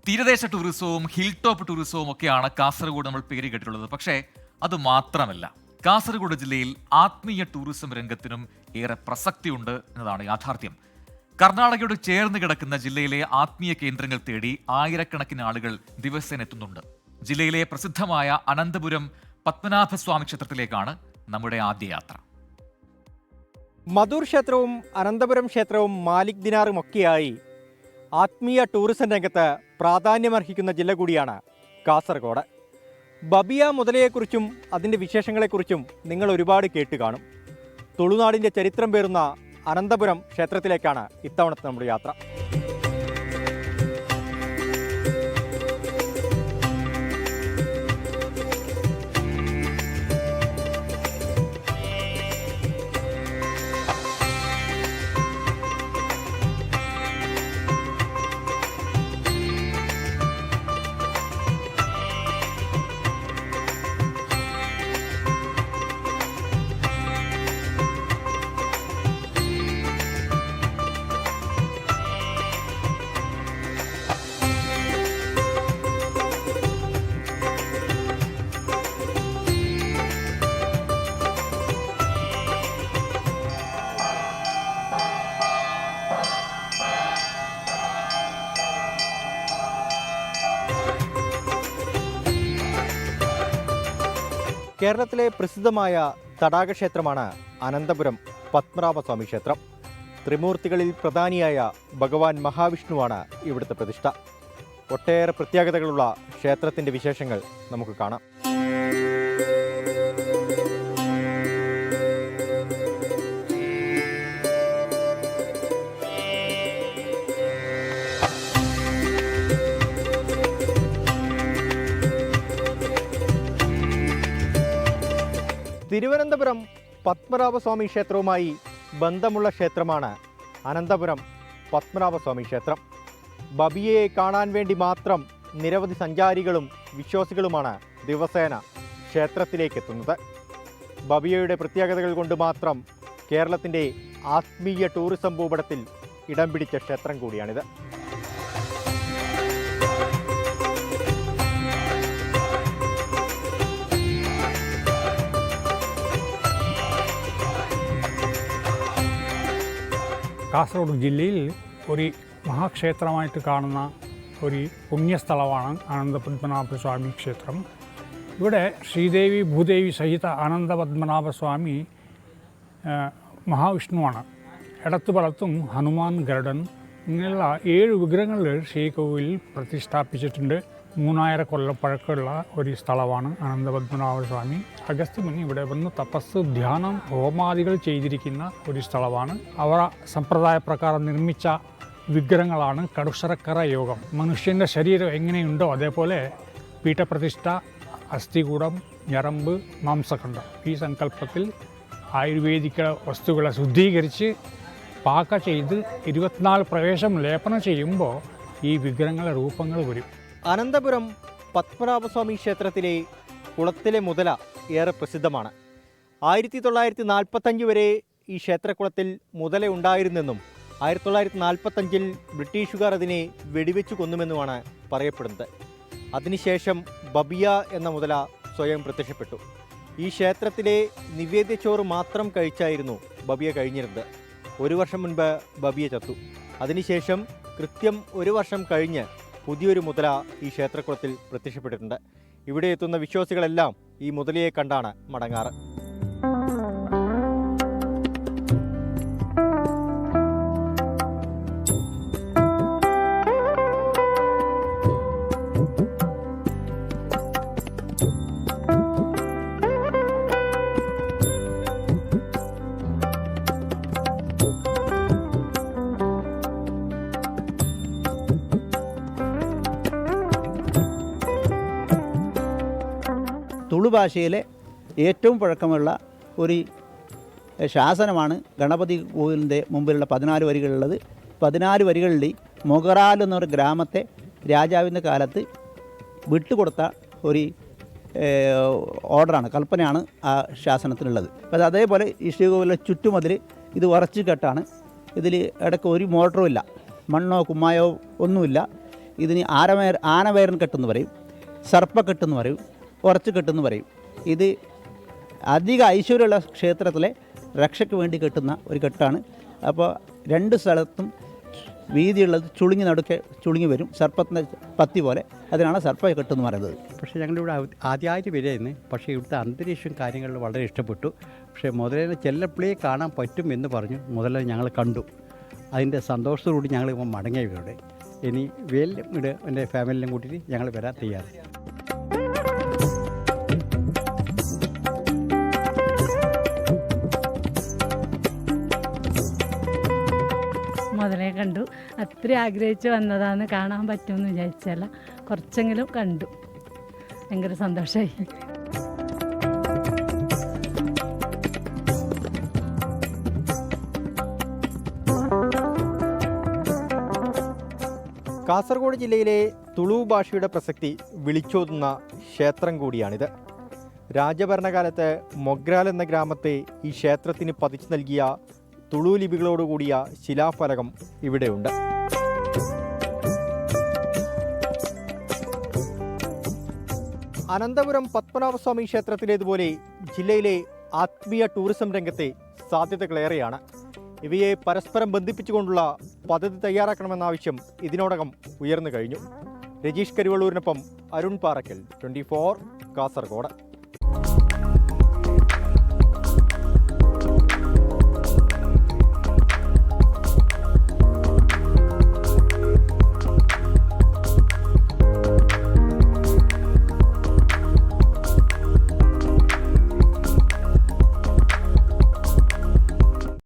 തീരദേശ ടൂറിസവും hill top ടൂറിസവും ഒക്കെയാണ് കാസർഗോഡ് നമ്മൾ പേര് കേട്ടിട്ടുള്ളത്. പക്ഷേ അത് മാത്രമല്ല, കാസർഗോഡ് ജില്ലയിൽ ആത്മീയ ടൂറിസം രംഗത്തിനും ഏറെ പ്രസക്തിയുണ്ട് എന്നതാണ് യാഥാർത്ഥ്യം. കർണാടകയോട് ചേർന്ന് കിടക്കുന്ന ജില്ലയിലെ ആത്മീയ കേന്ദ്രങ്ങൾ തേടി ആയിരക്കണക്കിന് ആളുകൾ ദിവസേന എത്തുന്നുണ്ട്. ജില്ലയിലെ പ്രസിദ്ധമായ അനന്തപുരം പത്മനാഭസ്വാമി ക്ഷേത്രത്തിലേക്കാണ് നമ്മുടെ ആദ്യ യാത്ര. മധൂർ ക്ഷേത്രവും അനന്തപുരം ക്ഷേത്രവും മാലിക് ദിനാറും ഒക്കെയായി ആത്മീയ ടൂറിസം രംഗത്ത് പ്രാധാന്യമർഹിക്കുന്ന ജില്ല കൂടിയാണ് കാസർഗോഡ്. ബബിയ മുതലയെക്കുറിച്ചും അതിൻ്റെ വിശേഷങ്ങളെക്കുറിച്ചും നിങ്ങൾ ഒരുപാട് കേട്ട് കാണും. തുളുനാടിൻ്റെ ചരിത്രം പേറുന്ന അനന്തപുരം ക്ഷേത്രത്തിലേക്കാണ് ഇത്തവണത്തെ നമ്മുടെ യാത്ര. കേരളത്തിലെ പ്രസിദ്ധമായ തടാകക്ഷേത്രമാണ് അനന്തപുരം പത്മനാഭസ്വാമി ക്ഷേത്രം. ത്രിമൂർത്തികളിൽ പ്രധാനിയായ ഭഗവാൻ മഹാവിഷ്ണുവാണ് ഇവിടുത്തെ പ്രതിഷ്ഠ. ഒട്ടേറെ പ്രത്യേകതകളുള്ള ക്ഷേത്രത്തിൻ്റെ വിശേഷങ്ങൾ നമുക്ക് കാണാം. തിരുവനന്തപുരം പത്മനാഭസ്വാമി ക്ഷേത്രവുമായി ബന്ധമുള്ള ക്ഷേത്രമാണ് അനന്തപുരം പത്മനാഭസ്വാമി ക്ഷേത്രം. ബബിയയെ കാണാൻ വേണ്ടി മാത്രം നിരവധി സഞ്ചാരികളും വിശ്വാസികളുമാണ് ദിവസേന ക്ഷേത്രത്തിലേക്ക് എത്തുന്നത്. ബബിയയുടെ പ്രത്യേകതകൾ കൊണ്ട് മാത്രം കേരളത്തിൻ്റെ ആത്മീയ ടൂറിസം ഭൂപടത്തിൽ ഇടം പിടിച്ച ക്ഷേത്രം കൂടിയാണിത്. കാസർഗോഡ് ജില്ലയിൽ ഒരു മഹാക്ഷേത്രമായിട്ട് കാണുന്ന ഒരു പുണ്യസ്ഥലമാണ് അനന്തപത്മനാഭസ്വാമി ക്ഷേത്രം. ഇവിടെ ശ്രീദേവി ഭൂദേവി സഹിത അനന്തപത്മനാഭസ്വാമി മഹാവിഷ്ണുവാണ്. ഇടത്തു വലത്തും ഹനുമാൻ ഗരുഡൻ ഇങ്ങനെയുള്ള 7 വിഗ്രഹങ്ങൾ ശ്രീകോവിലിൽ പ്രതിഷ്ഠാപിച്ചിട്ടുണ്ട്. 3000 കൊല്ലം പഴക്കമുള്ള ഒരു സ്ഥലമാണ് അനന്തപത്മനാഭസ്വാമി. അഗസ്ത്യമുനി ഇവിടെ വന്ന് തപസ്, ധ്യാനം, ഹോമാദികൾ ചെയ്തിരിക്കുന്ന ഒരു സ്ഥലമാണ്. അവർ സമ്പ്രദായപ്രകാരം നിർമ്മിച്ച വിഗ്രഹങ്ങളാണ് കടുസരക്കര യോഗം. മനുഷ്യൻ്റെ ശരീരം എങ്ങനെയുണ്ടോ അതേപോലെ പീഠപ്രതിഷ്ഠ, അസ്ഥികൂടം, ഞരമ്പ്, മാംസഖണ്ഡം. ഈ സങ്കല്പത്തിൽ ആയുർവേദിക വസ്തുക്കളെ ശുദ്ധീകരിച്ച് പാക ചെയ്ത് 24 പ്രവേശം ലേപനം ചെയ്യുമ്പോൾ ഈ വിഗ്രഹങ്ങളുടെ രൂപങ്ങൾ വരും. അനന്തപുരം പത്മനാഭസ്വാമി ക്ഷേത്രത്തിലെ കുളത്തിലെ മുതല ഏറെ പ്രസിദ്ധമാണ്. 1945 വരെ ഈ ക്ഷേത്രക്കുളത്തിൽ മുതല ഉണ്ടായിരുന്നെന്നും 1945 ബ്രിട്ടീഷുകാർ അതിനെ വെടിവെച്ചു കൊന്നുമെന്നുമാണ് പറയപ്പെടുന്നത്. അതിനുശേഷം ബബിയ എന്ന മുതല സ്വയം പ്രത്യക്ഷപ്പെട്ടു. ഈ ക്ഷേത്രത്തിലെ നിവേദ്യച്ചോറ് മാത്രം കഴിച്ചായിരുന്നു ബബിയ കഴിഞ്ഞിരുന്നത്. 1 വർഷം മുൻപ് ബബിയ ചത്തു. അതിനുശേഷം കൃത്യം 1 വർഷം കഴിഞ്ഞ് പുതിയൊരു മുതല ഈ ക്ഷേത്രക്കുളത്തിൽ പ്രത്യക്ഷപ്പെട്ടിട്ടുണ്ട്. ഇവിടെ എത്തുന്ന വിശ്വാസികളെല്ലാം ഈ മുതലയെ കണ്ടാണ് മടങ്ങാറ്. തുളു ഭാഷയിലെ ഏറ്റവും പഴക്കമുള്ള ഒരു ശാസനമാണ് ഗണപതി കോവിലിൻ്റെ മുമ്പിലുള്ള 14 വരികളുള്ളത്. 14 വരികളിൽ മൊഗറാൽ എന്നൊരു ഗ്രാമത്തെ രാജാവിൻ്റെ കാലത്ത് വിട്ടുകൊടുത്ത ഒരു ഓർഡറാണ്, കൽപ്പനയാണ് ആ ശാസനത്തിലുള്ളത്. അത് അതേപോലെ ഈ ശ്രീകോവിലെ ചുറ്റുമതിൽ ഇത് ഉറച്ചു കെട്ടാണ്. ഇതിൽ ഇടയ്ക്ക് ഒരു മോട്ടറും ഇല്ല, മണ്ണോ കുമ്മായോ ഒന്നുമില്ല. ഇതിന് ആനവേരൻ കെട്ടെന്ന് പറയും, സർപ്പക്കെട്ടെന്ന് പറയും, ഉറച്ചു കെട്ടെന്ന് പറയും. ഇത് അധിക ഐശ്വര്യമുള്ള ക്ഷേത്രത്തിലെ രക്ഷയ്ക്ക് വേണ്ടി കെട്ടുന്ന ഒരു കെട്ടാണ്. അപ്പോൾ രണ്ട് സ്ഥലത്തും വീതിയുള്ളത് നടുക്കെ ചുളുങ്ങി വരും, സർപ്പത്തിൻ്റെ പത്തി പോലെ. അതിനാണ് സർപ്പ കെട്ടെന്ന് പറയുന്നത്. പക്ഷേ ഞങ്ങളിവിടെ ആദ്യമായിട്ട് വരികയായിരുന്നു. പക്ഷേ ഇവിടുത്തെ അന്തരീക്ഷം കാര്യങ്ങളിൽ വളരെ ഇഷ്ടപ്പെട്ടു. പക്ഷേ മുതലേനെ ചെല്ലപ്പിളിയെ കാണാൻ പറ്റും എന്ന് പറഞ്ഞു. മുതലേ ഞങ്ങൾ കണ്ടു. അതിൻ്റെ സന്തോഷത്തോടുകൂടി ഞങ്ങൾ മടങ്ങിയ ഇവിടെ. ഇനി വേലും ഇവിടെ എൻ്റെ ഫാമിലിയും കൂട്ടിയിട്ട് ഞങ്ങൾ വരാൻ തയ്യാറ്. മുതലേ കണ്ടു. അത്ര ആഗ്രഹിച്ച് വന്നതാണ്, കാണാൻ പറ്റുമെന്ന് വിചാരിച്ചല്ല, കുറച്ചെങ്കിലും കണ്ടു. ഭയങ്കര സന്തോഷമായി. കാസർഗോഡ് ജില്ലയിലെ തുളു ഭാഷയുടെ പ്രസക്തി വിളിച്ചോതുന്ന ക്ഷേത്രം കൂടിയാണിത്. രാജഭരണകാലത്ത് മൊഗ്രാൽ എന്ന ഗ്രാമത്തെ ഈ ക്ഷേത്രത്തിന് പതിച്ചു നൽകിയ തുളു ലിപികളോടുകൂടിയ ശിലാഫലകം ഇവിടെയുണ്ട്. അനന്തപുരം പത്മനാഭസ്വാമി ക്ഷേത്രത്തിലേതുപോലെ ജില്ലയിലെ ആത്മീയ ടൂറിസം രംഗത്തെ സാധ്യതകളേറെയാണ്. ഇവയെ പരസ്പരം ബന്ധിപ്പിച്ചുകൊണ്ടുള്ള പദ്ധതി തയ്യാറാക്കണമെന്ന ആവശ്യം ഇതിനോടകം ഉയർന്നു കഴിഞ്ഞു. രജീഷ് കരുവള്ളൂരിനൊപ്പം അരുൺ പാറക്കൽ, 24 കാസർഗോഡ്.